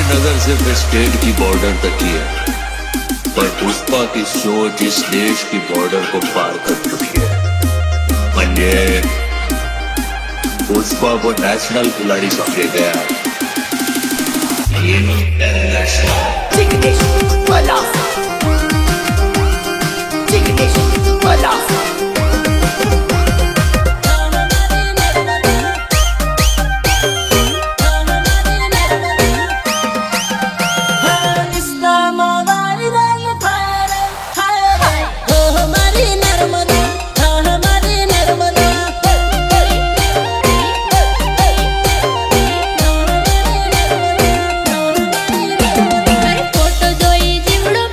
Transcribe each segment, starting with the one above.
नगर सिर्फ स्टेट की बॉर्डर तक ही है, पर पुष्पा की सोच इस देश की बॉर्डर को पार कर चुकी है। म्हणजे पुष्पा को नेशनल खिलाड़ी समझे गया। फोटो जोई जीवड़ो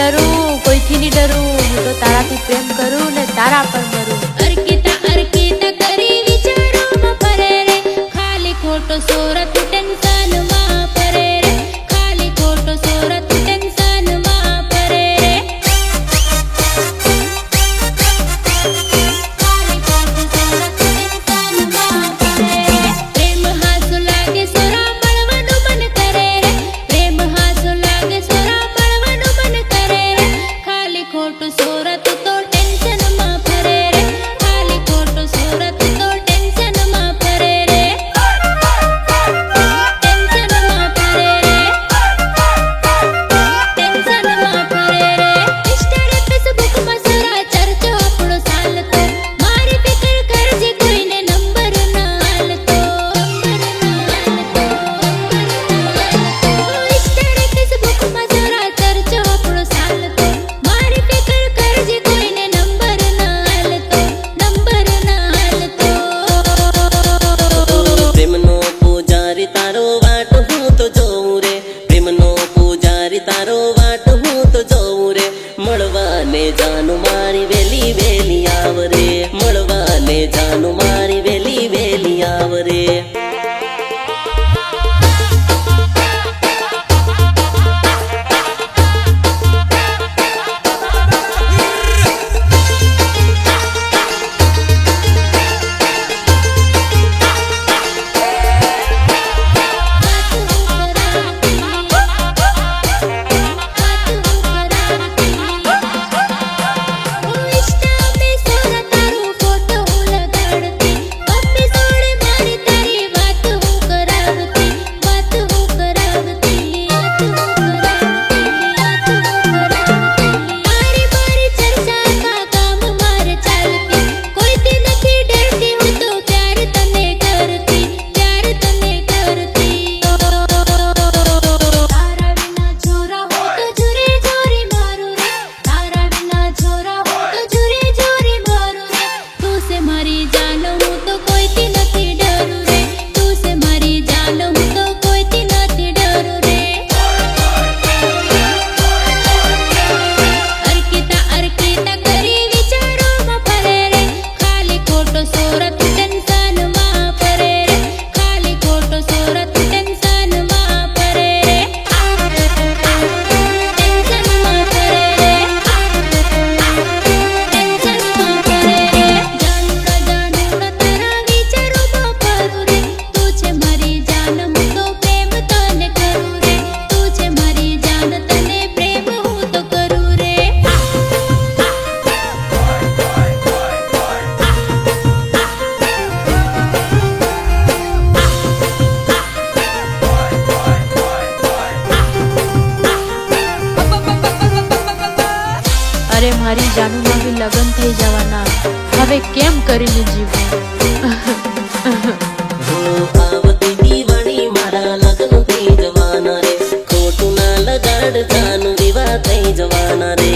डरू कोईथी नहीं डरू हूँ तो ताराथी प्रेम करूँ ने तारा पर मरूँ। अर्किता अर्किता करी विचारो में परे रे खाली खोटो सोरत टेंशन में परे रे खाली खोटो सोरत टेंशन में परे रे खाली खोटो सोरत टेंशन में परे रे प्रेम हासु लागे सोरा मळवानु मन करे रे प्रेम हासु लागे सोरा मळवानु मन करे रे खाली खोटो सोरत तो टेंशन में परे रे खाली खोटो सोरत तो टेंशन में परे रे टेंशन में परे रे टेंशन में परे रे इंस्टा फेसबुक में सारा चर्चो આપણો ચાલતો મારી ફિકર કરજે કોઈને નંબર ના હાલતો इंस्टा फेसबुक में सारा चर्चो આપણો ચાલતો મારી ફિકર કરજે કોઈને નંબર ના હાલતો નંબર ના હાલતો પ્રેમનો પૂજારી તારો વાટ હું તો જોઉં રે પ્રેમનો પૂજારી તારો વાટ હું તો જોઉં રે મળવાને જાનું મારી વેલી વેલી આવરે મળવાને જાનું મારી વેલી વેલી આવરે મારી જાન હું તો કોઈથી નથી ડરું રે તું સે મારી જાન હું તો કોઈથી નથી ડરું રે अर्किता अर्किता करी विचारो में परे रे खाली खोटो सोरत टेंशन में परे रे खाली खोटो सोरत टेंशन में परे रे टेंशन में परे रे टेंशन में परे रे જાનુડા જાનુડા તારા વિચારો માં પરું રે તું છે મારી જાન હું તો પ્રેમ તને કરું રે તું છે મારી જાન તને પ્રેમ હું તો કરું રે अरे मारी जानू ना भी लगन थई जवाना हवे केम करीने जीवूं। હો આવતી દીવાણી મારા લગ્ન થઈ જવાના રે ખોટું ના લગાડ જાનું વિવાહ થઈ જવાના રે